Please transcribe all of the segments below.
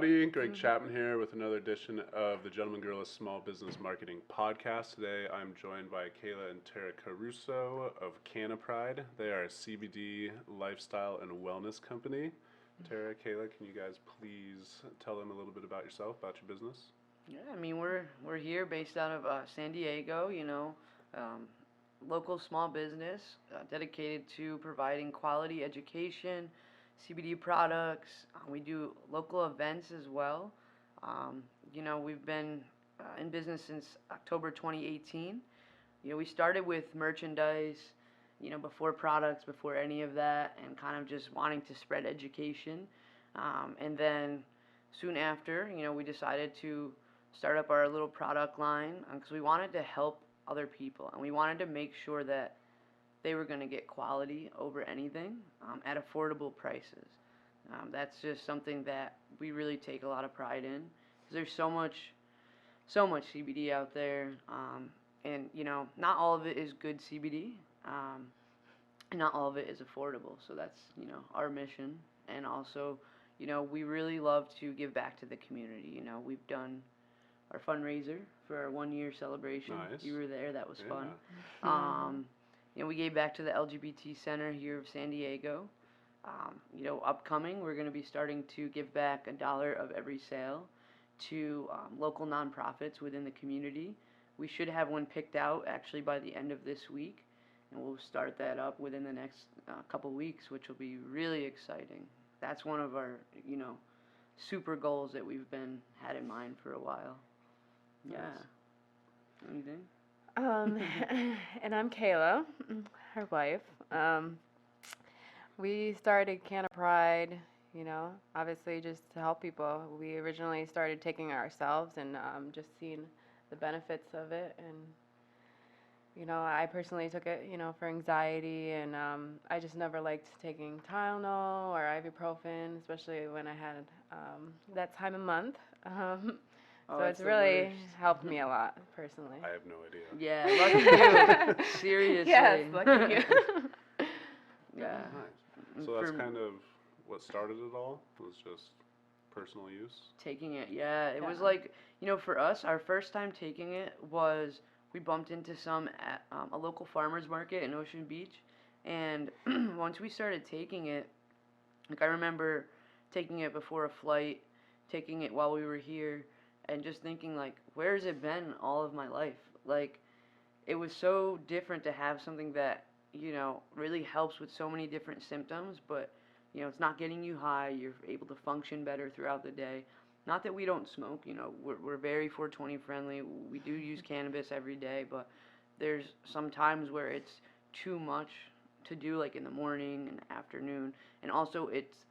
everybody. Greg Chapman here with another edition of the Gentleman Gorilla Small Business Marketing Podcast. Today I'm joined by Kayla and Tara Caruso of Canna Pride. They are a CBD lifestyle and wellness company. Tara, Kayla, can you guys please tell them a little bit about yourself, about your business? Yeah, I mean, we're here based out of San Diego, local small business dedicated to providing quality education, CBD products. We do local events as well. We've been in business since October 2018. We started with merchandise, before products, before any of that, and kind of just wanting to spread education. And then soon after, we decided to start up our little product line because we wanted to help other people, and we wanted to make sure that they were going to get quality over anything at affordable prices. That's just something that we really take a lot of pride in, because there's so much CBD out there, and not all of it is good CBD, and not all of it is affordable. So that's our mission, and also we really love to give back to the community. We've done our fundraiser for our 1 year celebration. Nice. You were there. That was fun. We gave back to the LGBT Center here of San Diego. Upcoming, we're going to be starting to give back $1 of every sale to local nonprofits within the community. We should have one picked out actually by the end of this week, and we'll start that up within the next couple weeks, which will be really exciting. That's one of our, super goals that we've had in mind for a while. Yeah. Nice. Anything? And I'm Kayla, her wife. We started Canna Pride, obviously just to help people. We originally started taking it ourselves and just seeing the benefits of it. And, I personally took it, for anxiety, and I just never liked taking Tylenol or ibuprofen, especially when I had that time of month. So it's really helped me a lot, personally. I have no idea. Yeah, lucky you. Seriously. Yes, lucky you. Yeah. Nice. So that's kind of what started it all? It was just personal use? Taking it, yeah. It was like, for us, our first time taking it was we bumped into some at a local farmer's market in Ocean Beach. And once we started taking it, I remember taking it before a flight, taking it while we were here, and just thinking, where has it been all of my life? It was so different to have something that, really helps with so many different symptoms, but, it's not getting you high. You're able to function better throughout the day. Not that we don't smoke, we're very 420 friendly. We do use cannabis every day, but there's some times where it's too much to do, in the morning and afternoon. And also, it's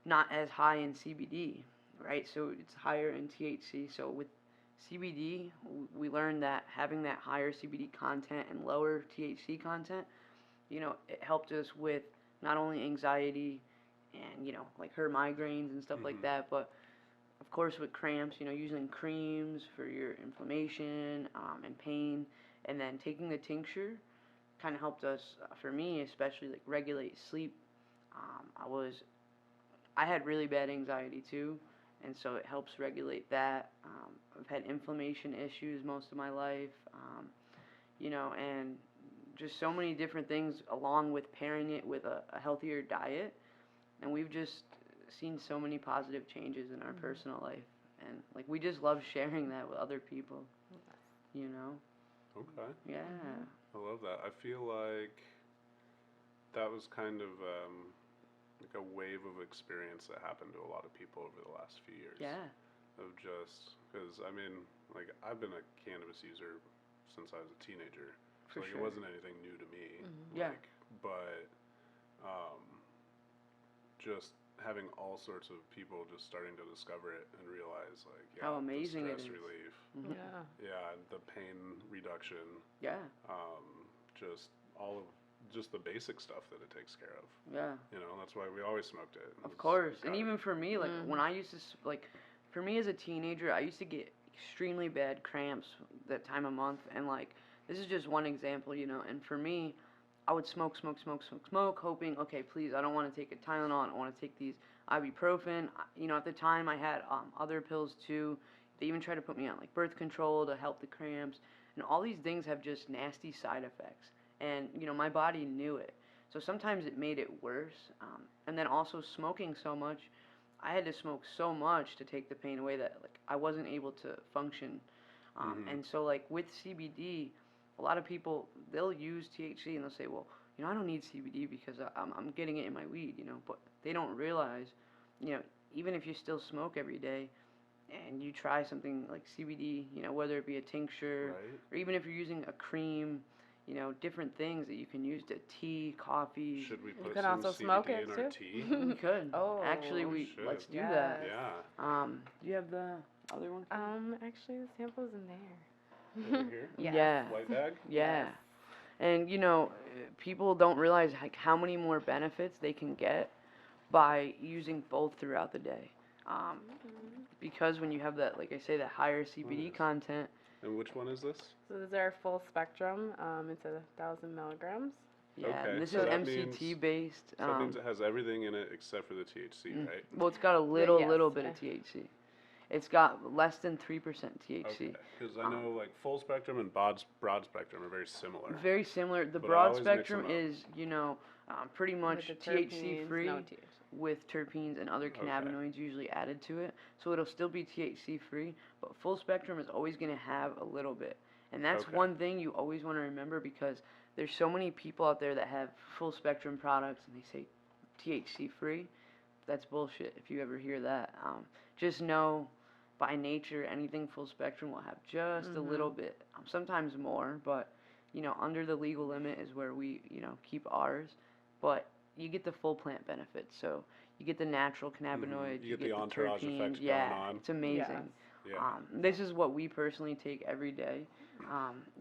not as high in CBD. Right, so it's higher in THC. So with CBD, we learned that having that higher CBD content and lower THC content, it helped us with not only anxiety and, her migraines and stuff like that, but of course with cramps, using creams for your inflammation and pain, and then taking the tincture kind of helped us, for me especially, regulate sleep. I had really bad anxiety too. And so it helps regulate that. I've had inflammation issues most of my life, and just so many different things along with pairing it with a healthier diet. And we've just seen so many positive changes in our personal life. And, we just love sharing that with other people, Okay. Yeah. I love that. I feel like that was kind of a wave of experience that happened to a lot of people over the last few years. Yeah. Of just, because, I've been a cannabis user since I was a teenager. So, For sure. It wasn't anything new to me. Yeah. But, just having all sorts of people just starting to discover it and realize, how amazing the it stress is. relief. Yeah. Yeah, the pain reduction. Yeah. Just the basic stuff that it takes care of. Yeah. That's why we always smoked it. Of course. And even for me, when I used to, for me as a teenager, I used to get extremely bad cramps that time of month. And, this is just one example, and for me, I would smoke, hoping, okay, please, I don't want to take a Tylenol, I don't want to take these ibuprofen. You know, at the time I had other pills too. They even tried to put me on like birth control to help the cramps, and all these things have just nasty side effects. And you know, my body knew it. So sometimes it made it worse. And then also smoking so much, I had to smoke so much to take the pain away that like I wasn't able to function. And so like with CBD, a lot of people they'll use THC and they'll say, well, you know, I don't need CBD because I'm getting it in my weed, you know. But they don't realize, you know, even if you still smoke every day, and you try something like CBD, you know, whether it be a tincture Right. or even if you're using a cream, you know, different things that you can use to tea, coffee. Should we You put can some also CBD smoke it in our too. tea? We could. Oh, Actually, shit. let's do that. Yes. Yeah. Do you have the other one? Actually, the sample's in there. Over here? Yes. Yeah. White bag? Yeah. Yes. And you know, people don't realize like how many more benefits they can get by using both throughout the day. Because when you have that, like I say, that higher CBD Nice. content. And which one is this? So these are full spectrum. It's 1,000 milligrams. Yeah, Okay, and this so is that MCT means- based. So that means it has everything in it except for the THC, right? Well, it's got a little yes. bit of THC. It's got less than 3% THC. Okay. Because I know like full spectrum and broad spectrum are very similar. Very similar. The But I broad always mix spectrum them up. is, you know, pretty much With the THC terpenes, free no THC. with terpenes and other Okay. cannabinoids usually added to it. So it'll still be THC free, but full spectrum is always going to have a little bit. And that's Okay. one thing you always want to remember because there's so many people out there that have full spectrum products and they say THC free. That's bullshit if you ever hear that. Just know by nature anything full spectrum will have just a little bit, sometimes more, but you know, under the legal limit is where we, you know, keep ours. But you get the full plant benefits. So you get the natural cannabinoids, You get the entourage terpenes. effects going Yeah, on. it's amazing. Yeah. This is what we personally take every day.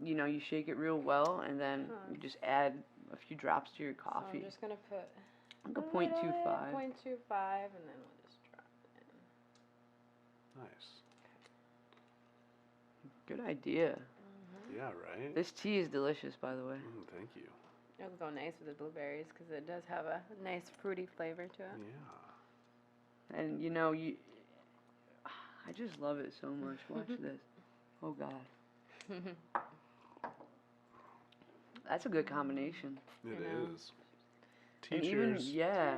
You know, you shake it real well, and then you just add a few drops to your So coffee. I'm just gonna put Like a 0.25. 0.25, and then we'll just drop it in. Nice. Good idea. Yeah, right? This tea is delicious, by the way. Thank you. It'll go nice with the blueberries because it does have a nice fruity flavor to it. Yeah. And you know, I just love it so much. Watch this. Oh God. That's a good combination. It I know. is. And even, Teachers. yeah.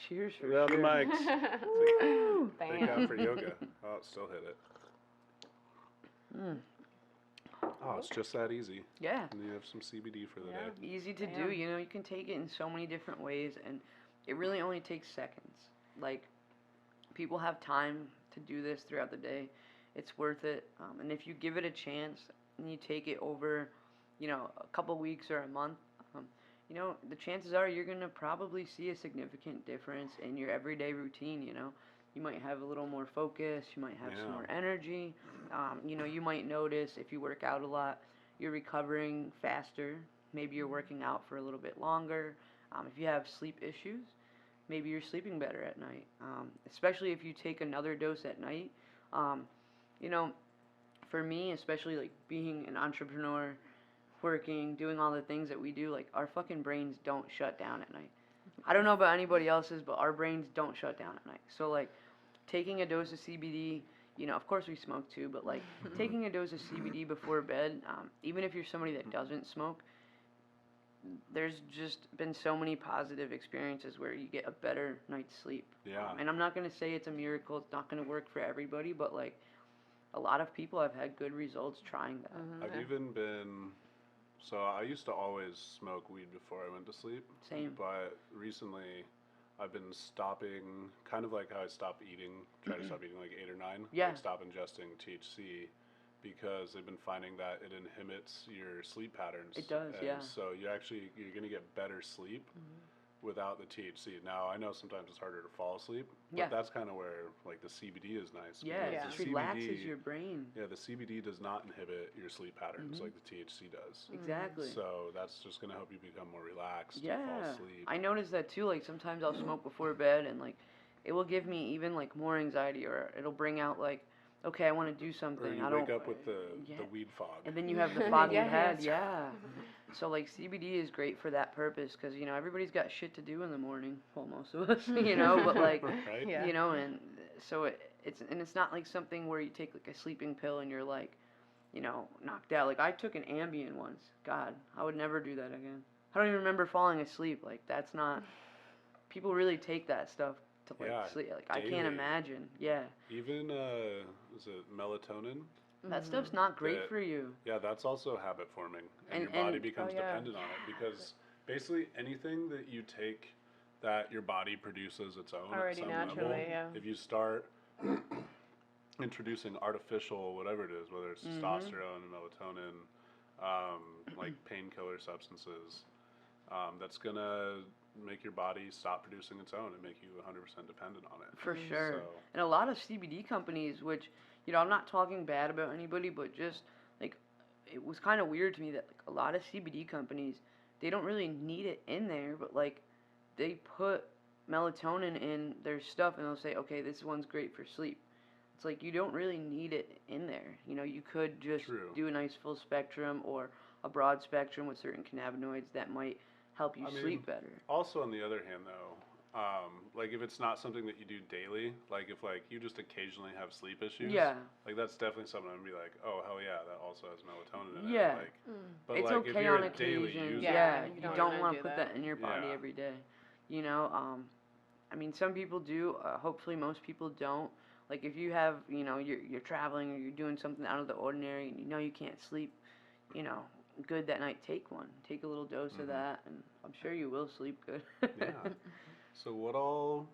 Cheers for Without the sure. mics. Woo! Thank God for yoga. Oh, it still hit it. Mm. Oh, it's just that easy. Yeah. And you have some CBD for the Yeah. day. Easy to do. Damn. You know, you can take it in so many different ways, and it really only takes seconds. Like, people have time to do this throughout the day. It's worth it. And if you give it a chance and you take it over, you know, a couple weeks or a month, you know, the chances are you're going to probably see a significant difference in your everyday routine, you know. You might have a little more focus, you might have some Yeah. more energy. You know, you might notice if you work out a lot, you're recovering faster. Maybe you're working out for a little bit longer. If you have sleep issues, maybe you're sleeping better at night. Especially if you take another dose at night. You know, for me, especially like being an entrepreneur, working, doing all the things that we do, like our fucking brains don't shut down at night. I don't know about anybody else's, but our brains don't shut down at night. So like taking a dose of CBD, you know, of course we smoke too, but like taking a dose of CBD before bed, even if you're somebody that doesn't smoke, there's just been so many positive experiences where you get a better night's sleep. Yeah. And I'm not going to say it's a miracle, it's not going to work for everybody, but like a lot of people have had good results trying that. I've even been. So I used to always smoke weed before I went to sleep. Same. But recently, I've been stopping, kind of like how I stopped eating, try to stop eating like 8 or 9. Yeah. Like stop ingesting THC because they've been finding that it inhibits your sleep patterns. It does, and yeah. So you're going to get better sleep without the THC. Now, I know sometimes it's harder to fall asleep, but Yeah. that's kind of where like the CBD is nice. Yeah, because it Yeah. just the relaxes CBD your brain. Yeah, the CBD does not inhibit your sleep patterns like the THC does. Exactly. So that's just going to help you become more relaxed, Yeah, fall asleep. I noticed that too. Like sometimes I'll smoke before bed, and like it will give me even like more anxiety, or it'll bring out like, okay, I want to do something. Or you I wake don't. up with the Yeah. weed fog. And then you have the foggy Yeah, head. that's Yeah. So like CBD is great for that purpose because everybody's got shit to do in the morning. Well, most of us, but like Right? Yeah. and so it's not like something where you take like a sleeping pill and you're like, knocked out. Like I took an Ambien once. God, I would never do that again. I don't even remember falling asleep. Like that's not. People really take that stuff to like Yeah, sleep. Like I can't daily. imagine. Yeah, Even is it melatonin? that stuff's not great That- for you. Yeah, that's also habit forming, and, And- your body and- becomes oh, yeah. dependent on it because basically anything that you take that your body produces its own Already at some naturally, level, yeah. if you start introducing artificial whatever it is, whether it's Mm-hmm. testosterone, melatonin, like painkiller substances, that's gonna make your body stop producing its own and make you 100% dependent on it. For sure. So, And a lot of CBD companies, which, I'm not talking bad about anybody, but just like, it was kind of weird to me that like a lot of CBD companies, they don't really need it in there, but like, they put melatonin in their stuff and they'll say, okay, this one's great for sleep. It's like, you don't really need it in there. You could just True. do a nice full spectrum or a broad spectrum with certain cannabinoids that might help you I mean, sleep better. also on the other hand though, like if it's not something that you do daily, like if like you just occasionally have sleep issues, Yeah. like that's definitely something I'm gonna be like, oh hell yeah, that also has melatonin in Yeah. it. Like, but It's like if okay you're on a daily occasion. user, Yeah, you you don't don't wanna want do to put that. that in your body Yeah. every day. I mean, some people do. Hopefully, most people don't. Like if you have, you're traveling or you're doing something out of the ordinary, and you can't sleep, good that night. Take one. Take a little dose of that, and I'm sure you will sleep good. yeah. So what all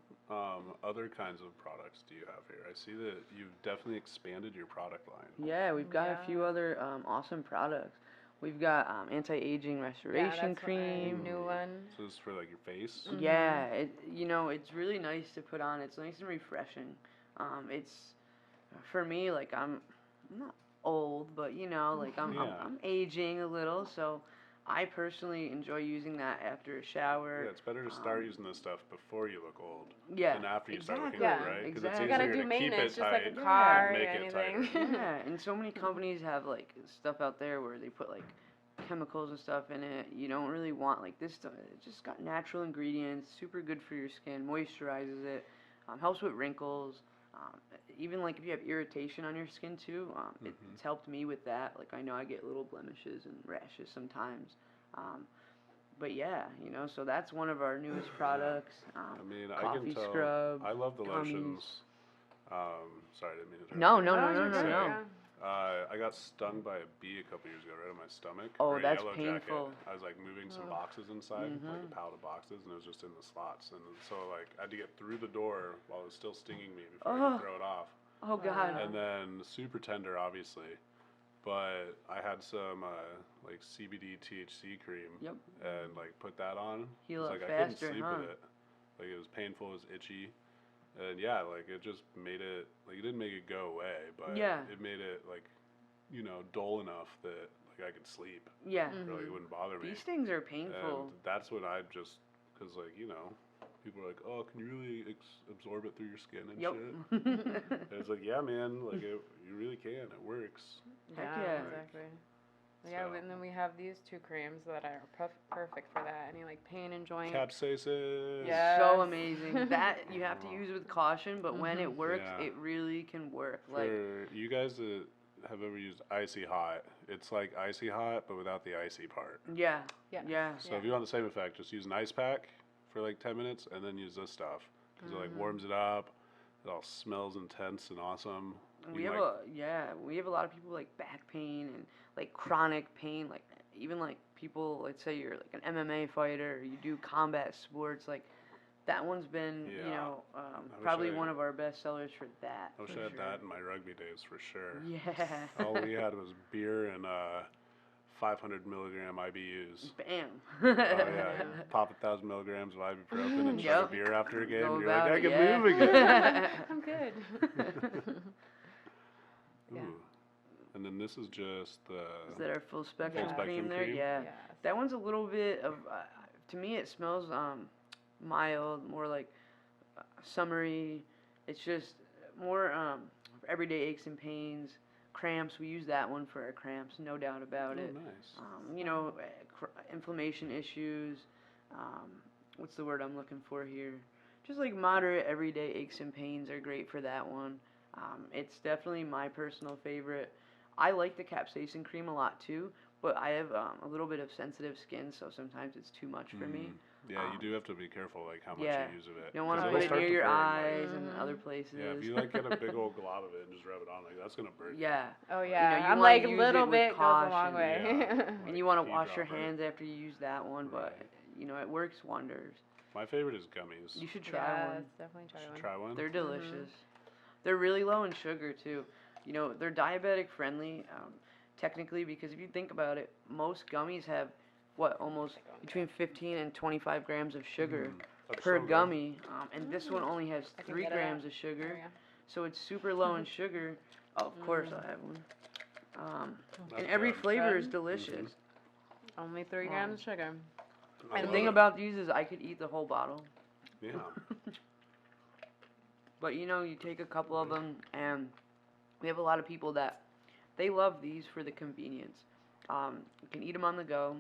other kinds of products do you have here? I see that you've definitely expanded your product line. Yeah, we've got a few Yeah. other awesome products. We've got anti-aging restoration that's cream. a new one. So this is for like your face. Yeah, it's really nice to put on. It's nice and refreshing. It's for me like I'm not old, but like Yeah. I'm aging a little, so I personally enjoy using that after a shower. Yeah, it's better to start using this stuff before you look old Yeah, than after you start looking exactly. old, right? Because Exactly. it's You gotta easier do to keep it maintenance, just like a tight car and or make it tighter. anything. Yeah, and so many companies have like stuff out there where they put like chemicals and stuff in it. You don't really want like this stuff. It just got natural ingredients, super good for your skin, moisturizes it, helps with wrinkles. Even like if you have irritation on your skin too, it's helped me with that. Like I know I get little blemishes and rashes sometimes. But yeah, so that's one of our newest products. I mean, I Coffee can tell. scrub. I love the gummies. lotions. Sorry, I didn't mean to interrupt. No, you. no, Oh, no, no, you're no, good, no. yeah. I got stung by a bee a couple years ago, right on my stomach. Oh, or a that's yellow painful. Jacket. I was like moving some boxes inside, like a pallet of boxes, and it was just in the slots, and so like I had to get through the door while it was still stinging me before I could throw it off. Oh God. And then super tender, obviously, but I had some like CBD THC cream. Yep. And like put that on. Heal It's up like I couldn't faster, sleep huh? with it. Like it was painful, it was itchy. And yeah, like it just made it like it didn't make it go away, but Yeah. it made it like, dull enough that like I could sleep. Yeah. Or like it wouldn't bother me. These things are painful. And that's when I just, cause like people are like, oh, can you really absorb it through your skin and Yep. shit? And it's like, yeah, man, like you really can. It works. Heck Yeah, yeah. exactly. Yeah, So- and then we have these two creams that are perfect for that. Any like pain and joint. Capsaicin. Yeah. So Yes. amazing. That you have to use with caution, but when it works, Yeah. it really can work. Like For you guys that have ever used Icy Hot, it's like Icy Hot, but without the icy part. yeah. Yeah. Yeah. So if you want the same effect, just use an ice pack for like 10 minutes and then use this stuff. Because it like warms it up. It all smells intense and awesome. We You have like, we have a lot of people like back pain and like chronic pain, like even like people, let's say you're like an MMA fighter, or you do combat sports, like that one's been, Yeah. probably I- one of our best sellers for that. I wish for I had sure. that in my rugby days for sure. Yeah. All we had was beer and 500 milligram IBUs. Bam. Oh yeah, pop 1,000 milligrams of ibuprofen and chug Yep. a beer after a game. Go And you're like, about I it, can yeah. move again. I'm good. Yeah. Ooh. And then this is just the. Is that our full spectrum, Full spectrum cream there? cream? Yeah. Yes. That one's a little bit of, to me it smells mild, more like summery. It's just more everyday aches and pains, cramps, we use that one for our cramps, no doubt about Oh, it. nice. You know, inflammation issues. What's the word I'm looking for here? Just like moderate everyday aches and pains are great for that one. It's definitely my personal favorite. I like the capsaicin cream a lot too, but I have a little bit of sensitive skin, so sometimes it's too much for me. Yeah, you do have to be careful, like, how much Yeah. you use of it. You don't want 'Cause to it'll put it start near to your burn, like- eyes and other places. Yeah, if you, like, get a big old glob of it and just rub it on, like, that's gonna burn you. Yeah. Oh You yeah, know, you I'm wanna like use little it with bit goes a long caution. way. Yeah. And you want to Like, wash your eyedropper. hands after you use that one, but Right. you know, it works wonders. My favorite is gummies. You should try Yes, one. definitely try Should one. try one? They're delicious. They're really low in sugar too. You know, they're diabetic friendly, technically, because if you think about it, most gummies have almost between 15 and 25 grams of sugar That's per so good. gummy, and this one only has I can 3 get it grams out. of sugar, There we go. so it's super low in sugar. Oh, of course I'll have one. That's And every good. flavor is Good. delicious. Only 3 grams of sugar. I And the love thing it. about these is I could eat the whole bottle. Yeah. But you know, you take a couple of them, and we have a lot of people that they love these for the convenience. You can eat them on the go.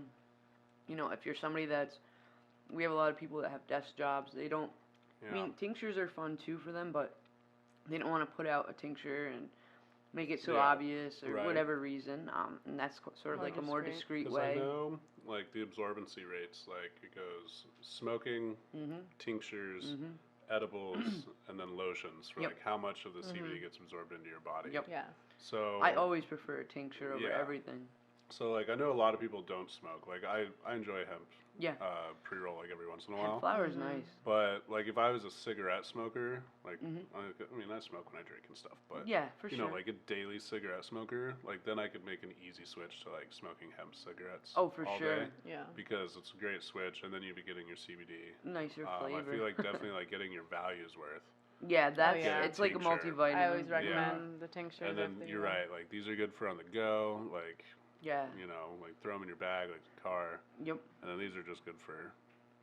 You know, if you're somebody we have a lot of people that have desk jobs. They don't. Yeah. I mean, tinctures are fun too for them, but they don't want to put out a tincture and make it so Yeah, obvious or right. whatever reason. And that's sort of More like a more discreet. discreet 'Cause way. I know, like, the absorbency rates, like, it goes smoking, Mhm. tinctures, Mhm. edibles, and then lotions for, Yep. like, how much of the CBD gets absorbed into your body. Yep. Yeah. So I always prefer a tincture over Yeah. everything. So, like, I know a lot of people don't smoke. Like, I enjoy hemp Yeah. pre-roll, like, every once in a Hemp while. flower is nice. But, like, if I was a cigarette smoker, like, Mhm. I mean, I smoke when I drink and stuff, but, Yeah, for you sure. know, like, a daily cigarette smoker, like, then I could make an easy switch to, like, smoking hemp cigarettes Oh, for all sure. day, Yeah. because it's a great switch, and then you'd be getting your CBD. Nicer I flavor. feel like definitely, like, getting your values worth. Yeah, that's yeah. it's like a Tincture. multivitamin. I always Yeah. recommend the tinctures. And then, after you're you know. right, like, these are good for on the go, like, Yeah. you know, like, throw them in your bag, like, the car. Yep. And then these are just good for,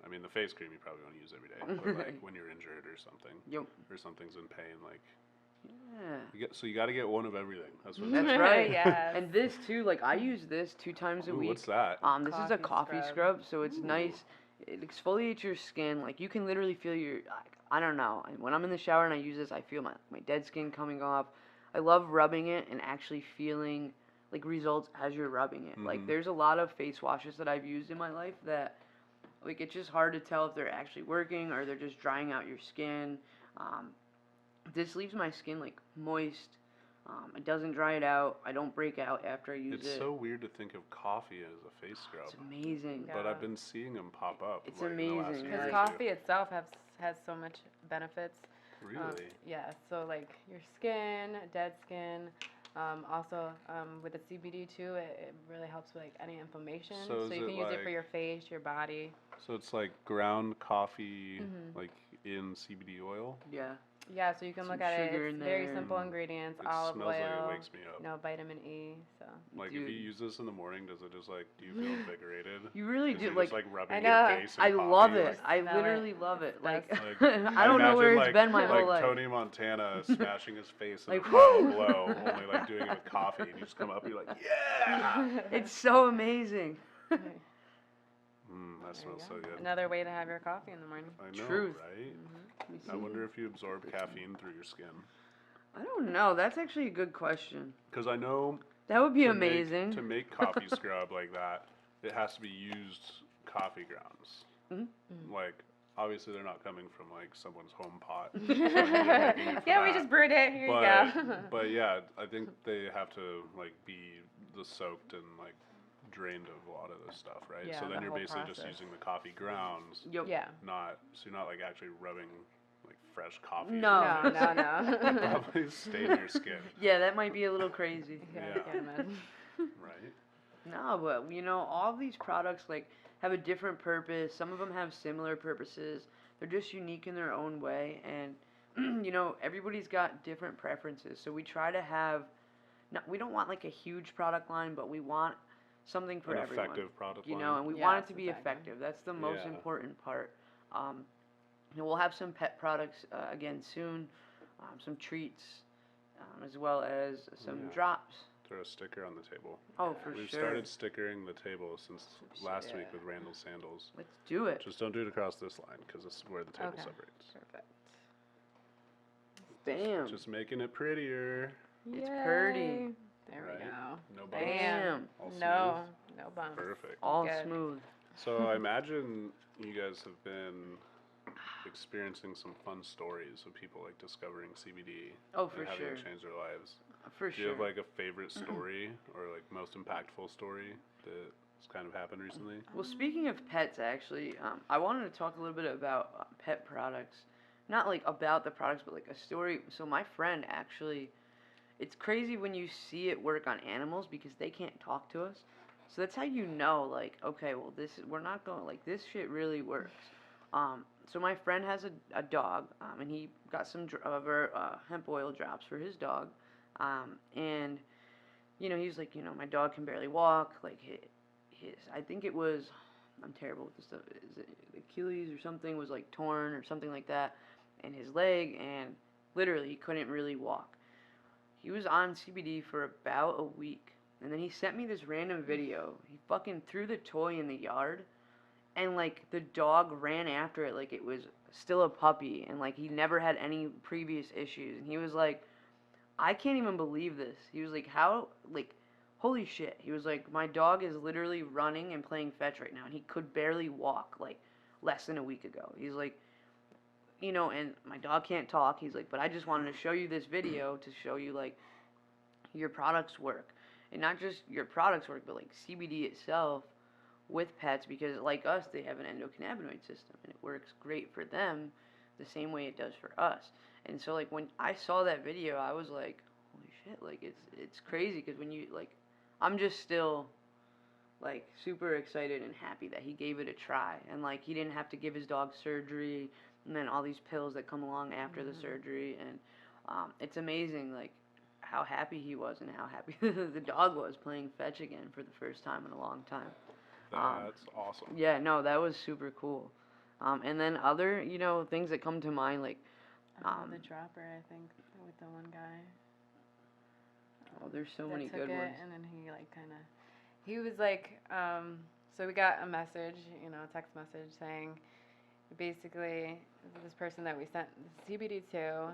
I mean, the face cream you probably want to use every day, but like when you're injured or something, Yep. or something's in pain, like Yeah. so you got to get one of everything. That's what. That's it right. Yes. And this too, like I use this 2 times a Ooh, week. what's that? This is a Coffee coffee scrub. scrub, so it's Ooh. nice. It exfoliates your skin. Like you can literally feel your. I don't know. When I'm in the shower and I use this, I feel my dead skin coming off. I love rubbing it and actually feeling like results as you're rubbing it. Like Mhm. there's a lot of face washes that I've used in my life that like it's just hard to tell if they're actually working or they're just drying out your skin. This leaves my skin like moist. It doesn't dry it out. I don't break out after I use It's it. so weird to think of coffee as a face scrub, It's amazing. Yeah. but I've been seeing them pop up. It's like, in the last amazing, year Because or Right. two. coffee itself has so much benefits. Really? Yeah, so like your skin, dead skin, also with the CBD too, it really helps with like any inflammation. So is you it can use it for like- your face, your body. So it's like ground coffee, Mhm. like in CBD oil. Yeah. Yeah, so you can Some look at it. sugar It's in very there. simple ingredients, It olive smells like oil, it wakes me up. vitamin E. So Like Dude. if you use this in the morning, does it just like do you feel invigorated? You really 'Cause do you're like. just like rubbing I your know. face in I coffee, love like- it. I Smell it. literally love it. It's Like, best. I don't know where imagine, it's like, been my like whole life. Tony Montana smashing his face in Like, a bottle of blow, only like doing it with coffee, and you just come up, and you're like, yeah. It's so amazing. That There you smells so go. good. Another way to have your coffee in the morning. I know, Truth. right? Let me I see. wonder if you absorb caffeine through your skin. I don't know. That's actually a good question. Because I know That would be to make- amazing. to make coffee scrub like that, it has to be used coffee grounds. Mhm. Like, obviously they're not coming from like someone's home pot. Yeah, we just brewed it. Here you go. But yeah, I think they have to like be soaked and like drained of a lot of this stuff, right? Yeah, so then the you're whole basically just process. using the coffee grounds, Yep. Yeah. so you're not like actually rubbing like fresh coffee. No. in your No, face. no. It'd probably stain your skin, Yeah, that might be a little crazy. Yeah, Yeah. I can't imagine. right? No, but you know, all of these products like have a different purpose. Some of them have similar purposes. They're just unique in their own way, and you know, everybody's got different preferences. So we try to have, we don't want like a huge product line, but we want something for An everyone. effective product You line. know, and we Yeah, want it it's to be effective. effective. That's the most Yeah. important part. You know, we'll have some pet products again soon, some treats. as well as some Yeah. drops. Throw a sticker on the table. Oh, for We've sure. started stickering the table since last week Yeah. with Randall's sandals. Let's do it. Just don't do it across this line because this is where the table Okay. separates. Perfect. Bam. Just making it prettier. It's pretty. Yay. There Right? we go. No bumps. Bam. All No, no bumps. Perfect. All Good. smooth. So I imagine you guys have been experiencing some fun stories of people like discovering CBD Oh, for and having sure. it change their lives. For Do you have sure. like a favorite story or like most impactful story that's kind of happened recently? Well, speaking of pets, actually, I wanted to talk a little bit about pet products. Not like about the products, but like a story. So my friend actually, it's crazy when you see it work on animals because they can't talk to us. So that's how you know, like, okay, well, we're not going, like, this shit really works. So my friend has a dog, and he got some hemp oil drops for his dog. And, he's like, my dog can barely walk. Like, I think it was, I'm terrible with this stuff. Is it Achilles or something was like torn or something like that, and his leg, and literally he couldn't really walk. He was on CBD for about a week, and then he sent me this random video. He fucking threw the toy in the yard, and like the dog ran after it like it was still a puppy, and like he never had any previous issues. And he was like, I can't even believe this. He was like, how, like, holy shit. He was like, my dog is literally running and playing fetch right now, and he could barely walk like less than a week ago. He's like, and my dog can't talk. He's like, but I just wanted to show you this video to show you like your products work. And not just your products work, but like CBD itself with pets, because like us, they have an endocannabinoid system and it works great for them the same way it does for us. And so like when I saw that video, I was like, holy shit, like it's crazy, because when you like, I'm just still like super excited and happy that he gave it a try, and like he didn't have to give his dog surgery and then all these pills that come along after the surgery. And it's amazing like how happy he was and how happy the dog was playing fetch again for the first time in a long time. That's awesome. Yeah, no, that was super cool. And then other, things that come to mind, like, The dropper, I think, with the one guy. oh, there's so that many took good it, ones. and then he was like, so we got a message, a text message saying, basically, this person that we sent CBD to,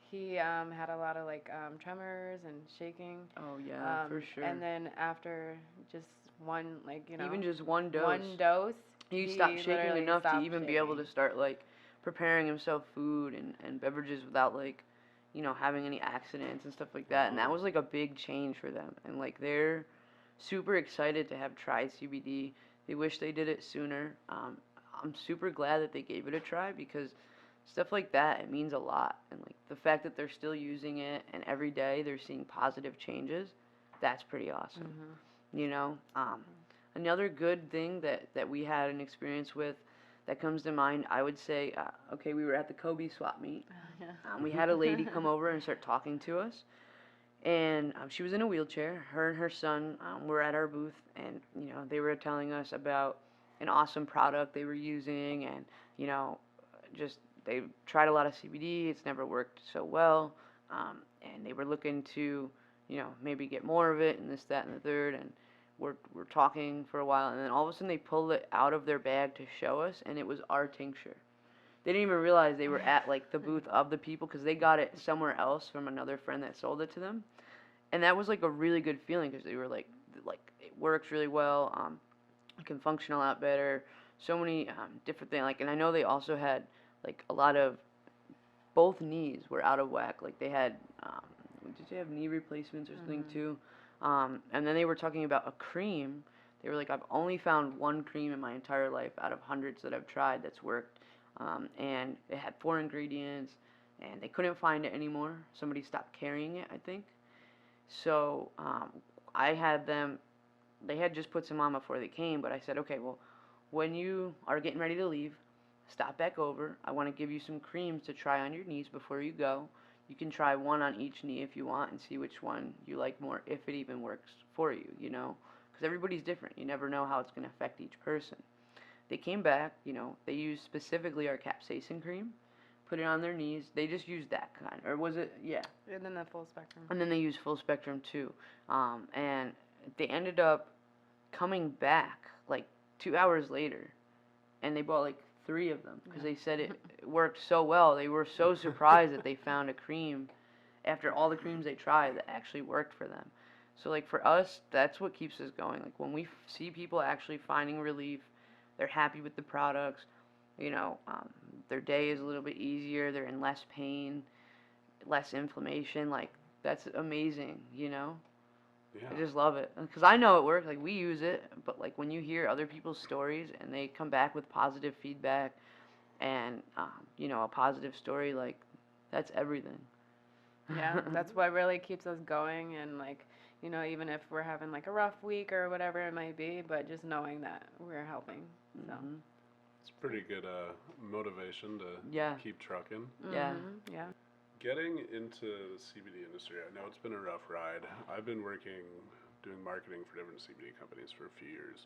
he had a lot of like tremors and shaking. Oh yeah, for sure. And then after just one, like, even just one dose, he stopped shaking literally enough to stopped even be able to shaking. start like preparing himself food and beverages without like, having any accidents and stuff like that. And that was like a big change for them. And like they're super excited to have tried CBD. They wish they did it sooner. I'm super glad that they gave it a try, because stuff like that, it means a lot. And like the fact that they're still using it and every day they're seeing positive changes, that's pretty awesome. Another good thing that we had an experience with that comes to mind, I would say, okay, we were at the Kobe swap meet. We had a lady come over and start talking to us, and she was in a wheelchair. Her and her son were at our booth, and they were telling us about an awesome product they were using, and just they tried a lot of CBD. It's never worked so well, and they were looking to maybe get more of it and this, that, and the third. And we're talking for a while, and then all of a sudden they pulled it out of their bag to show us, and it was our tincture. They didn't even realize they were at like the booth of the people, because they got it somewhere else from another friend that sold it to them. And that was like a really good feeling, because they were like it works really well. It can function a lot better. So many different things. Like, and I know they also had like a lot of, both knees were out of whack. Like they had, did they have knee replacements or something too? And then they were talking about a cream. They were like, I've only found one cream in my entire life out of hundreds that I've tried that's worked. And it had 4 ingredients, and they couldn't find it anymore. Somebody stopped carrying it, I think. So I had them, they had just put some on before they came, but I said, okay, well, when you are getting ready to leave, stop back over. I want to give you some creams to try on your knees before you go. You can try one on each knee if you want and see which one you like more, if it even works for you, because everybody's different. You never know how it's going to affect each person. They came back, they used specifically our capsaicin cream, put it on their knees. They just used that kind, or was it? Yeah. And then the full spectrum. And then they used full spectrum too, and they ended up coming back like 2 hours later, and they bought like 3 of them because they said it worked so well. They were so surprised that they found a cream after all the creams they tried that actually worked for them. So like for us, that's what keeps us going. Like when we see people actually finding relief, they're happy with the products. You know, their day is a little bit easier. They're in less pain, less inflammation. Like that's amazing. You know. Yeah. I just love it because I know it works. Like we use it, but like when you hear other people's stories and they come back with positive feedback and you know, a positive story, like that's everything. Yeah, that's what really keeps us going, and like, you know, even if we're having like a rough week or whatever it might be, but just knowing that we're helping. So. It's pretty good motivation to Yeah. keep trucking. Yeah. Yeah. Getting into the CBD industry, I know it's been a rough ride. I've been doing marketing for different CBD companies for a few years.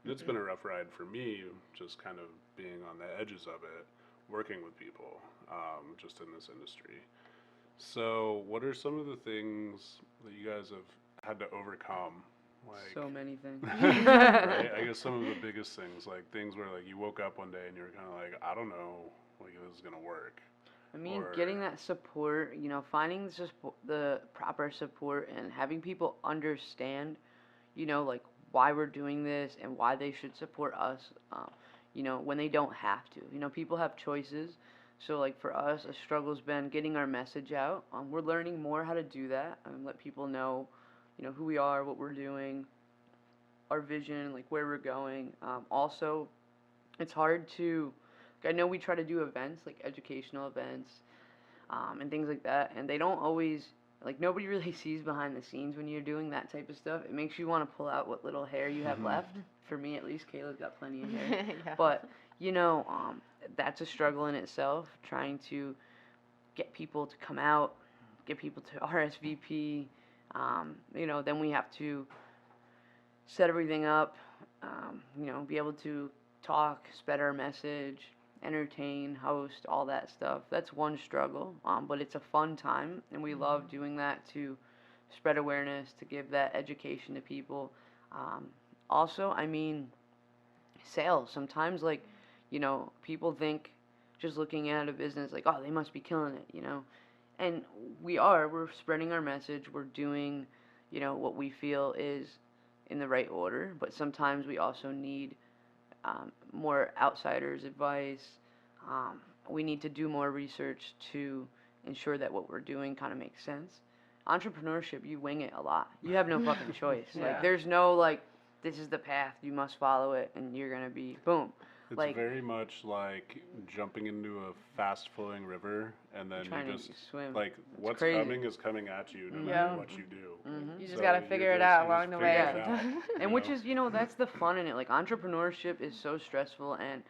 And it's been a rough ride for me, just kind of being on the edges of it, working with people, just in this industry. So, what are some of the things that you guys have had to overcome? Like, So many things. right? I guess some of the biggest things, like things where like you woke up one day and you were kind of like, I don't know, like if this is gonna work. I mean, Or- getting that support, you know, finding the proper support and having people understand, you know, like why we're doing this and why they should support us, you know, when they don't have to. You know, people have choices. So, like for us, a struggle's been getting our message out. We're learning more how to do that and let people know, you know, who we are, what we're doing, our vision, like where we're going. Also, it's hard to I know we try to do events, like educational events, and things like that, and they don't always, like, nobody really sees behind the scenes when you're doing that type of stuff. It makes you want to pull out what little hair you have left. For me, at least, Kayla's got plenty of hair. Yeah. But, you know, that's a struggle in itself, trying to get people to come out, get people to RSVP. You know, then we have to set everything up, you know, be able to talk, spread our message, entertain, host, all that stuff. That's one struggle, but it's a fun time, and we love doing that to spread awareness, to give that education to people. Also, I mean, sales. Sometimes, like, you know, people think just looking at a business like, oh, they must be killing it, you know. And we're spreading our message, we're doing, you know, what we feel is in the right order, but sometimes we also need more outsiders' advice. We need to do more research to ensure that what we're doing kind of makes sense. Entrepreneurship, you wing it a lot. You have no fucking choice. Yeah. Like, there's no, like, this is the path, you must follow it, and you're going to be, boom. It's Like, very much like jumping into a fast flowing river and then trying you to just swim. like what's crazy. coming is coming at you no Yeah. matter what you do. You just So gotta you're figure it just- out you along just the figure way. it out, sometimes. you And which know? is, you know, that's the fun in it. Like, entrepreneurship is so stressful, and,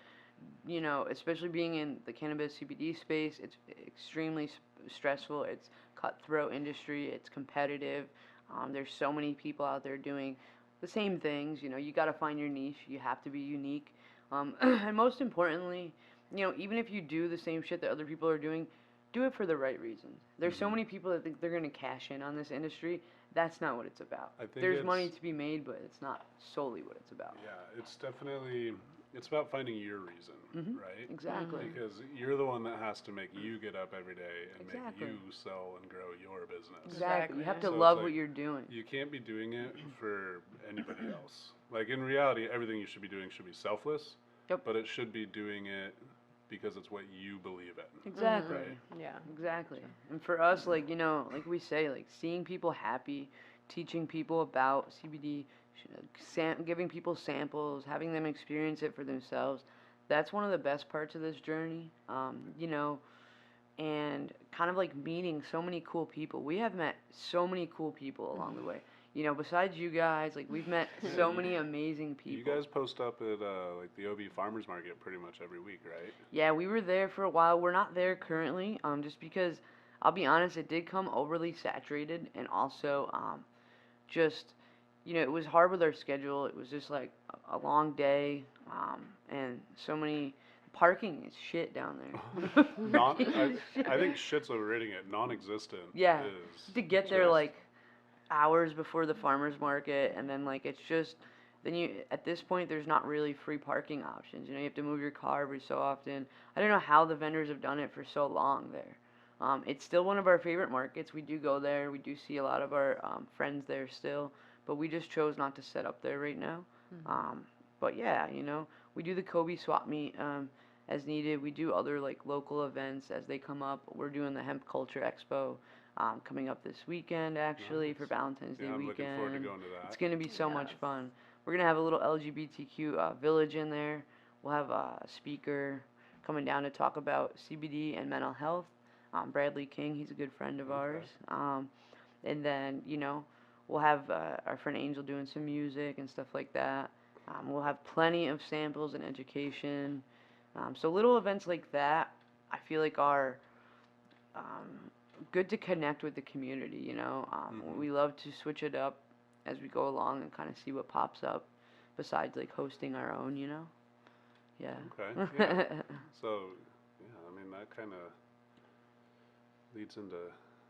you know, especially being in the cannabis CBD space, it's extremely stressful. It's cutthroat industry. It's competitive. There's so many people out there doing the same things. You know, you got to find your niche. You have to be unique. And most importantly, you know, even if you do the same shit that other people are doing, do it for the right reasons. There's so many people that think they're going to cash in on this industry. That's not what it's about. I think There's money it's- to be made, but it's not solely what it's about. Yeah, it's definitely it's about finding your reason, right? Exactly. Because you're the one that has to make you get up every day and Exactly. make you sell and grow your business. Exactly. You have to So it's love like- what you're doing. You can't be doing it for anybody else. Like in reality, everything you should be doing should be selfless. Yep. But it should be doing it because it's what you believe in. Exactly. Right. Yeah. Exactly. And for us, like, you know, like we say, like, seeing people happy, teaching people about CBD, giving people samples, having them experience it for themselves, that's one of the best parts of this journey. You know, and kind of like meeting so many cool people. We have met so many cool people along the way. You know, besides you guys, like, we've met so many amazing people. You guys post up at like the OB Farmers Market pretty much every week, right? Yeah, we were there for a while. We're not there currently, just because, I'll be honest, it did come overly saturated, and also, just, you know, it was hard with our schedule. It was just like a long day, and so many parking is shit down there. I think shit's overrating it. Non-existent. Yeah, Is to get there just- like hours before the farmers market, and then like it's just then you at this point there's not really free parking options. You know, you have to move your car every so often. I don't know how the vendors have done it for so long there. It's still one of our favorite markets. We do go there. We do see a lot of our friends there still, but we just chose not to set up there right now. But yeah, you know, we do the Kobe swap meet as needed. We do other like local events as they come up. We're doing the Hemp Culture Expo coming up this weekend actually for Nice. Valentine's Day Yeah, I'm weekend. looking forward to going to that. It's gonna be so much Yes. fun. We're gonna have a little LGBTQ village in there. We'll have a speaker coming down to talk about CBD and mental health. Bradley King, he's a good friend of Okay. ours. And then, you know, we'll have our friend Angel doing some music and stuff like that. We'll have plenty of samples and education. So little events like that, I feel like are good to connect with the community, you know. We love to switch it up as we go along and kind of see what pops up besides like hosting our own, you know. Yeah. Okay. Yeah. So, yeah, I mean that kind of leads into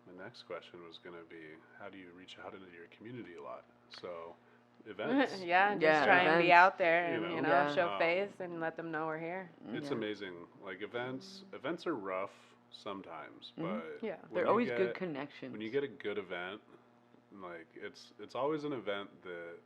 my next question was going to be how do you reach out into your community a lot? So, events. Yeah, just Yeah, try and be events. out there and, You you know, know, Yeah. show face and let them know we're here. It's Yeah. amazing. Like events are rough sometimes, Mhm. but Yeah. when They're you always get, good connections. when you get a good event, like it's always an event that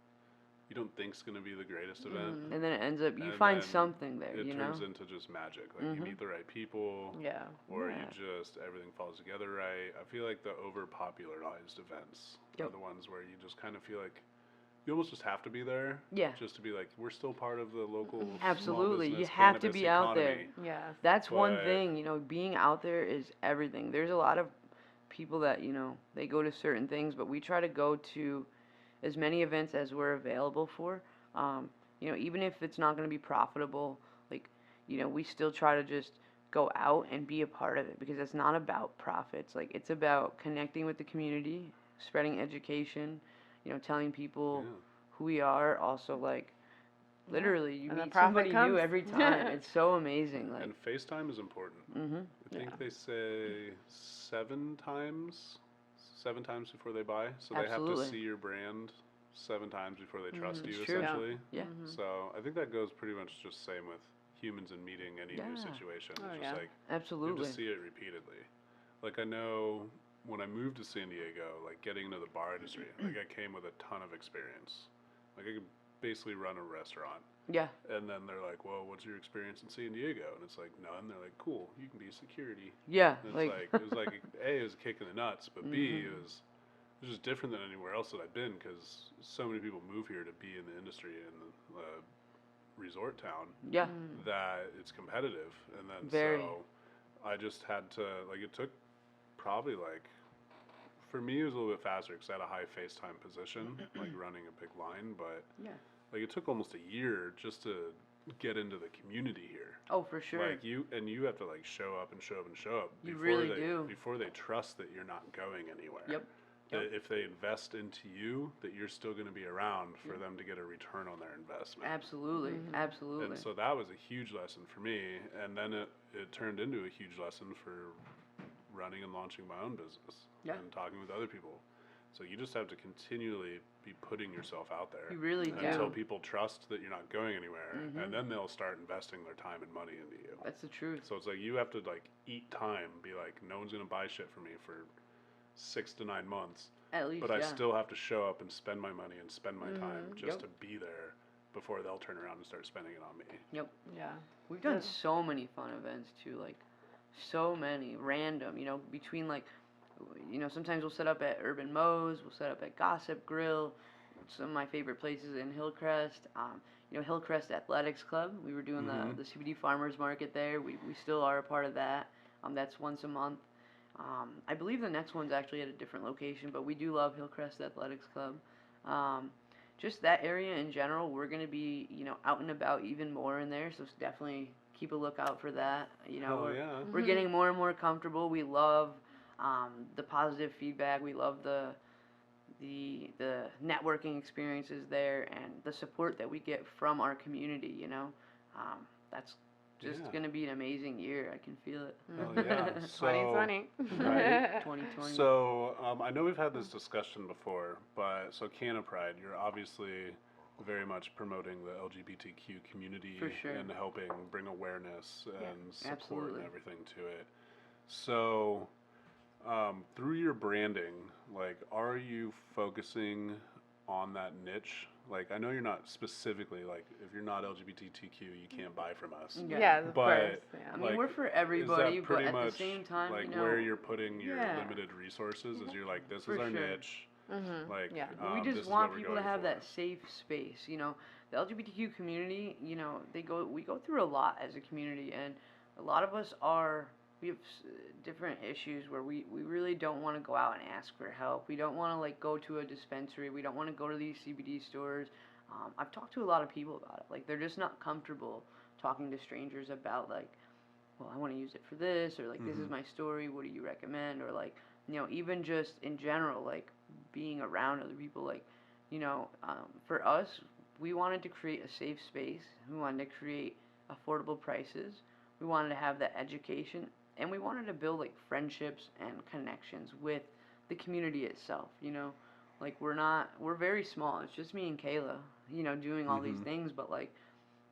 you don't think's going to be the greatest event. And then it ends up you And find then something there, It you know. turns into just magic. Like you meet the right people, Yeah. or Yeah. you just everything falls together right. I feel like the over-popularized events are Yep. the ones where you just kind of feel like you almost just have to be there. Yeah. Just to be like we're still part of the local. small Absolutely. You business have to cannabis be out there. economy. Yes. That's one But- thing, you know, being out there is everything. There's a lot of people that, you know, they go to certain things, but we try to go to as many events as we're available for. You know, even if it's not going to be profitable, like, you know, we still try to just go out and be a part of it because it's not about profits. Like, it's about connecting with the community, spreading education, you know, telling people Yeah. who we are. Also, like, literally, you And the meet profit somebody comes. new every time. It's so amazing. Like, And FaceTime is important. mm-hmm. I think Yeah. they say 7 times before they buy. So they have Absolutely. to see your brand 7 times before they trust you, It's true. Yeah. essentially. Yeah. So I think that goes pretty much just same with humans and meeting any new Yeah. situation. Oh, It's yeah. just like you have Absolutely. to see it repeatedly. Like I know when I moved to San Diego, like getting into the bar industry, like I came with a ton of experience. Like I could basically run a restaurant. Yeah. And then they're like, "Well, what's your experience in San Diego?" And it's like, "None." They're like, "Cool, you can be security." Yeah. And it's Like, it was like A, it was a kick in the nuts, but B, Mhm. it was just different than anywhere else that I've been because so many people move here to be in the industry in the resort town yeah. that it's competitive, and then Very. so I just had to like it took probably like for me it was a little bit faster because I had a high FaceTime position like running a big line, but Yeah. like it took almost a year just to get into the community here. Oh, for sure. Like you have to like show up and show up and show up You before really they do. before they trust that you're not going anywhere. Yep. That if they invest into you, that you're still going to be around for them to get a return on their investment. Absolutely. Absolutely. And so that was a huge lesson for me, and then it turned into a huge lesson for running and launching my own business Yeah. and talking with other people. So you just have to continually be putting yourself out there You really do. until people trust that you're not going anywhere, Mhm. and then they'll start investing their time and money into you. That's the truth. So it's like you have to like eat time, be like, no one's gonna buy shit from me for 6 to 9 months, At least, but yeah. I still have to show up and spend my money and spend my time just Yep. to be there before they'll turn around and start spending it on me. Yep. Yeah. We've done Yeah. so many fun events too, like so many random, you know, between like, you know, sometimes we'll set up at Urban Moe's, we'll set up at Gossip Grill, some of my favorite places in Hillcrest, you know, Hillcrest Athletics Club. We were doing the CBD Farmers Market there. We still are a part of that. That's once a month. I believe the next one's actually at a different location, but we do love Hillcrest Athletics Club. Just that area in general, we're going to be, you know, out and about even more in there, so definitely keep a lookout for that. You know, Hell we're, yeah. we're getting more and more comfortable. We love the positive feedback. We love the networking experiences there and the support that we get from our community. You know, that's just gonna be an amazing year. I can feel it. Oh yeah. So 2020. right. 2020. So I know we've had this discussion before, but so Canna Pride, you're obviously very much promoting the LGBTQ community For sure. and helping bring awareness and support absolutely. and everything to it. So through your branding, like, are you focusing on that niche? Like, I know you're not specifically, like, if you're not LGBTQ, you can't buy from us. Yeah, of But, course. Yeah. I mean, like, we're for is everybody, that but pretty at the much same time, like you know, where you're putting your yeah. limited resources? Is you're like, this For is our sure. niche. Like, Yeah. We this just is want what we're people to going have for. that safe space. You know, the LGBTQ community, you know, we go through a lot as a community, and a lot of us we have different issues where we really don't want to go out and ask for help. We don't want to like go to a dispensary. We don't want to go to these CBD stores. I've talked to a lot of people about it. Like, they're just not comfortable talking to strangers about, like, well, I want to use it for this, or like, this is my story. What do you recommend? Or like, you know, even just in general, like being around other people. Like, you know, for us, we wanted to create a safe space. We wanted to create affordable prices. We wanted to have that education, and we wanted to build like friendships and connections with the community itself. You know, like, we're very small. It's just me and Kayla, you know, doing all these things, but like,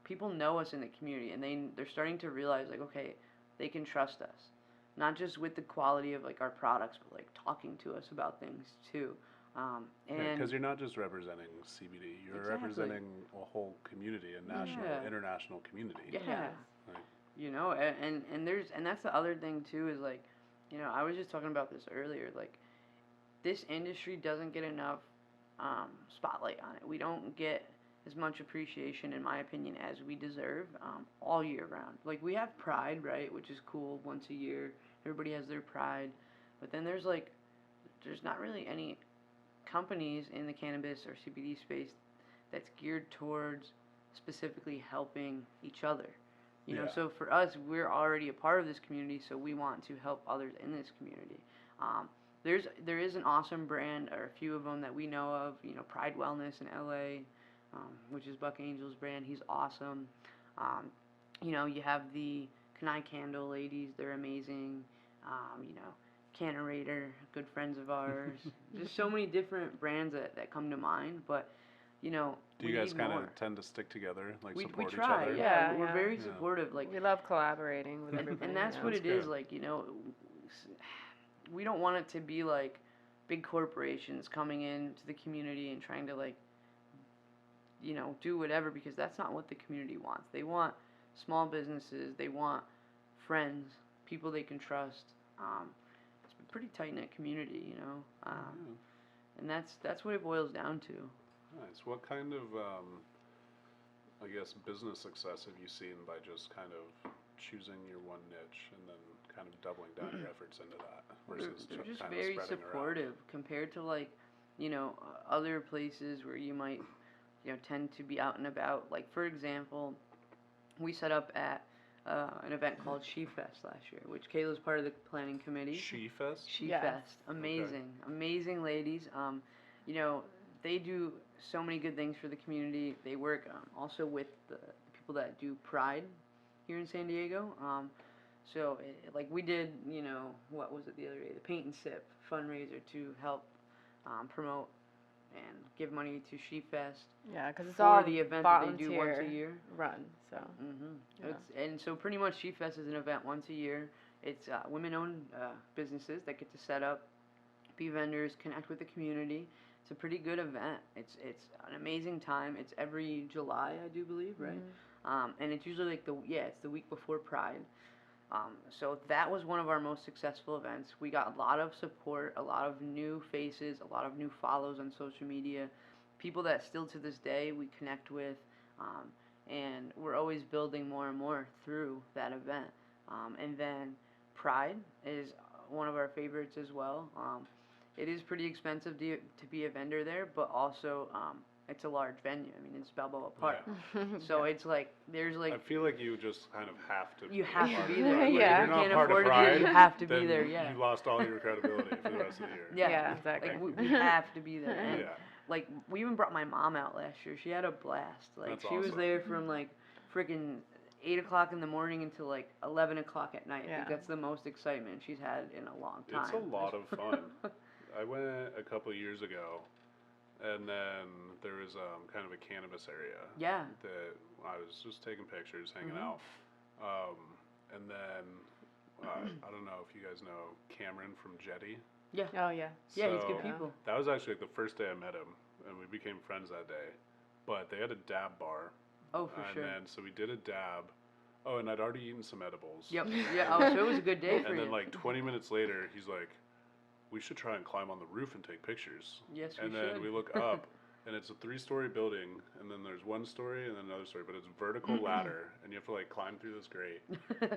people know us in the community, and they're starting to realize, like, okay, they can trust us, not just with the quality of like our products, but like talking to us about things too. And Because you're not just representing CBD, you're Exactly. representing a whole community, a national, international community. yeah, Like, you know, and that's the other thing too, is like, you know, I was just talking about this earlier. Like, this industry doesn't get enough spotlight on it. We don't get as much appreciation, in my opinion, as we deserve all year round. Like, we have Pride, right, which is cool once a year. Everybody has their Pride, but then there's not really any companies in the cannabis or CBD space that's geared towards specifically helping each other. You know, Yeah. so for us, we're already a part of this community, so we want to help others in this community. There is an awesome brand, or a few of them that we know of. You know, Pride Wellness in LA, which is Buck Angel's brand. He's awesome. You know, you have the Kanai Candle ladies. They're amazing. You know, Cannarator, good friends of ours. Just so many different brands that come to mind. But, you know, do we you guys need kind more. of tend to stick together, like We support try, each other? yeah. Yeah, We're yeah. very Yeah. supportive. Like, We love collaborating with everybody. and that's you know. what That's it is. good. Like, you know, we don't want it to be like big corporations coming into the community and trying to, like, you know, do whatever, because that's not what the community wants. They want small businesses. They want friends, people they can trust. It's a pretty tight knit community, you know, and that's what it boils down to. Nice. What kind of, I guess, business success have you seen by just kind of choosing your one niche and then kind of doubling down your efforts into that versus They're just kind of very spreading supportive compared to, like, you know, other places where you might, you know, tend to be out and about. Like, for example, we set up at an event called She Fest last year, which Kayla's part of the planning committee. She Fest? She Yes. Fest, amazing ladies. You know, they do so many good things for the community. They work also with the people that do Pride here in San Diego. So, like, we did, you know, what was it the other day? The Paint and Sip fundraiser to help promote and give money to She Fest. Yeah, because it's for all the event that they do once a volunteer year. run. So yeah. And so pretty much She Fest is an event once a year. It's women-owned businesses that get to set up, be vendors, connect with the community. It's a pretty good event. It's an amazing time. It's every July, I do believe, right? And it's usually like it's the week before Pride. So that was one of our most successful events. We got a lot of support, a lot of new faces, a lot of new follows on social media, people that still to this day we connect with, and we're always building more and more through that event. And then Pride is one of our favorites as well. It is pretty expensive to be a vendor there, but also it's a large venue. I mean, it's Balboa Park. So it's like, there's like... I feel like you just kind of have to You have to be of there. Pride. Yeah. Like, If if You you're can't not part of afford to Pride, be, you have to be then there, yeah. you lost all your credibility for the rest of the year. Yeah, exactly. Like, we have to be there. And, Yeah. like, we even brought my mom out last year. She had a blast. Like, That's she was awesome. there from, like, freaking 8 o'clock in the morning until like 11 o'clock at night. I Yeah. think that's the most excitement she's had in a long time. It's a lot of fun. I went a couple years ago, and then there was kind of a cannabis area. Yeah. That I was just taking pictures, hanging Mhm. out, and then I don't know if you guys know Cameron from Jetty. Yeah. Oh yeah. Yeah, he's So, good people. That was actually like the first day I met him, and we became friends that day. But they had a dab bar, Oh, for and sure. then so we did a dab. Oh, and I'd already eaten some edibles. Yep. Yeah. Oh, so it was a good day for And you. then like 20 minutes later, he's like, "We should try and climb on the roof and take pictures." Yes, we And should. then we look up, and it's a 3-story building, and then there's 1 story and then another story, but it's vertical ladder, and you have to like climb through this grate.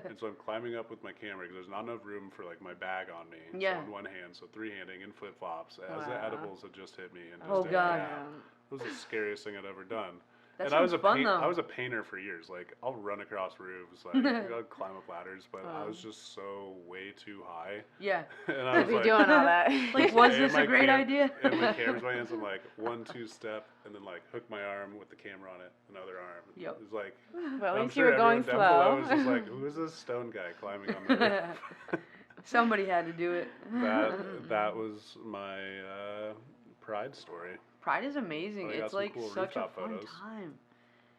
And so I'm climbing up with my camera because there's not enough room for like my bag on me. Yeah. So in one hand, so 3-handing in flip flops as the Wow. edibles had just hit me. And Oh, just a God. dab. It was the scariest thing I'd ever done. That And I was sounds a fun though. I was a painter for years. Like I'll run across roofs, like I'd climb up ladders, but I was just so way too high. Yeah. And I To was be like, doing all that. Like, was and this my a great idea? And my camera's my hands, I'm like 1-2 step, and then like hook my arm with the camera on it, another arm. Yep. It was like, Well, at I'm least sure you were going everyone down below slow. was just like, who is this stone guy climbing on the roof? Somebody had to do it. that was my Pride story. Pride is amazing. I got It's some like cool such a rooftop fun photos. time.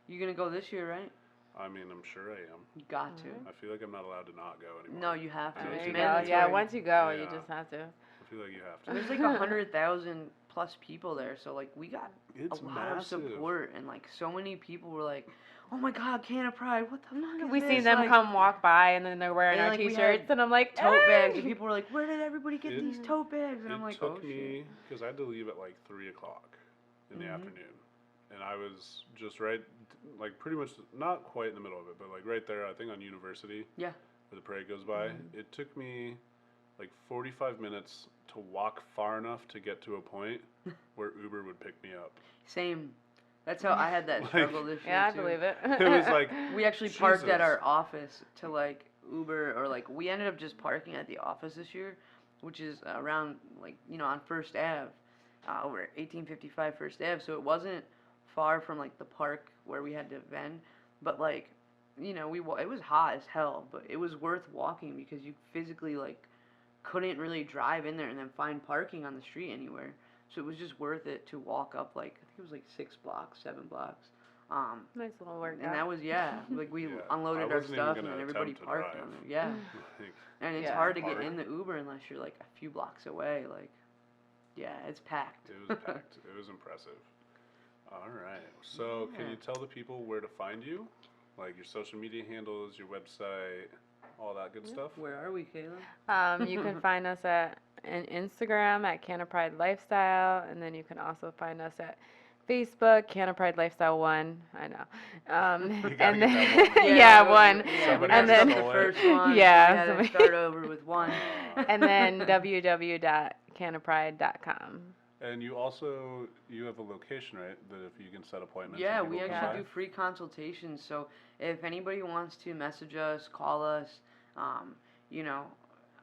You gonna go this year, right? I mean, I'm sure I am. You got to. I feel like I'm not allowed to not go anymore. No, you have to. Oh, It's There you go. mandatory. Yeah, once you go, you Yeah. just have to. I feel like you have to. There's like 100,000 plus people there, so like we got It's a lot massive. of support, and like so many people were like, "Oh my God, Canna Pride! What the fuck is We this?" see them Like, come walk by, and then they're wearing And, our like, we T-shirts, had and I'm like, tote bags, "Hey!" and people were like, "Where did everybody get It- these tote bags?" And I'm It like, "Oh took shit." me, because I had to leave at like 3 o'clock in the Mhm. afternoon. And I was just right, like pretty much, not quite in the middle of it, but like right there, I think on University. Yeah. Where the parade goes by. It took me like 45 minutes to walk far enough to get to a point where Uber would pick me up. Same. That's how I had that Like- struggle this year Yeah, I too. believe it. It was like, We actually parked at Jesus. our office to like Uber, or like we ended up just parking at the office this year, which is around like, you know, on First Ave, over 1855 First Ave. So it wasn't far from like the park where we had to vend, but like, you know, it was hot as hell, but it was worth walking because you physically like couldn't really drive in there and then find parking on the street anywhere. So it was just worth it to walk up like, I think it was like 6 blocks, 7 blocks. Nice little workout. And that was, like we Yeah, unloaded I our wasn't even stuff and gonna then everybody attempt to parked drive. on there. Yeah. like, And it's Yeah. hard to Hard. get in the Uber unless you're like a few blocks away. Like, yeah, it's packed. it was packed. It was impressive. All right. So, can Yeah. you tell the people where to find you? Like your social media handles, your website, all that good stuff? Where are we, Kayla? You can find us at Instagram at Canna Pride Lifestyle, and then you can also find us at Facebook, Canna Pride Lifestyle 1. I know. gotta And get then that one. yeah, one. Somebody And has then to the stole it. first one. Yeah, So we had to somebody- start over with one. and then www.cannapride.com. And you also, you have a location, right? That if you can set appointments. Yeah, and we people actually come do free consultations. So if anybody wants to message us, call us, you know,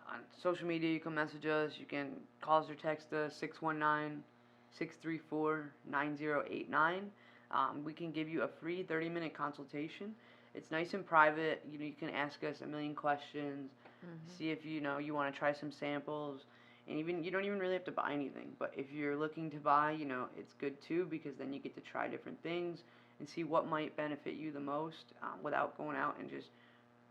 on social media, you can message us. You can call us or text us 619-634-9089. We can give you a free 30-minute consultation. It's nice and private. You know, you can ask us a million questions. See if you want to try some samples. And even you don't even really have to buy anything, but if you're looking to buy, you know, it's good too, because then you get to try different things and see what might benefit you the most, without going out and just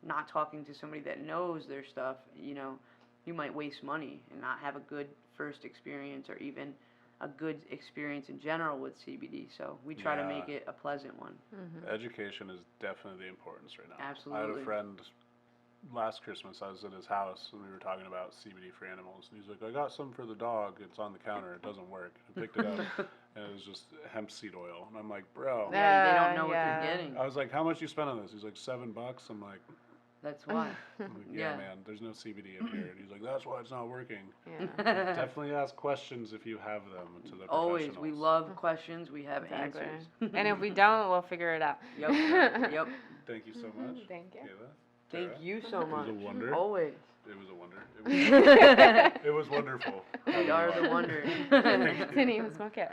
not talking to somebody that knows their stuff. You know, you might waste money and not have a good first experience, or even a good experience in general with CBD. So we try to Yeah. make it a pleasant one. Education is definitely the importance right now. I had Absolutely. a friend last Christmas. I was at his house and we were talking about CBD for animals. And he's like, "I got some for the dog. It's on the counter. It doesn't work." I picked it up and it was just hemp seed oil. And I'm like, "Bro." Yeah, they don't know what yeah. they're getting. I was like, "How much you spent on this?" He's like, $7. I'm like, That's why. I'm like, "Yeah, Yeah. man, there's no CBD in here." And he's like, "That's why it's not working." Yeah. Definitely ask questions if you have them to the Always. professionals. We love questions. We have Exactly. answers. And if we don't, we'll figure it out. Yep. Yep. Thank you so much. Thank you. Kayla. Thank Tara. you so much. It was a wonder. Always. It was a wonder. It was wonderful. We are the wonder. Didn't even smoke it.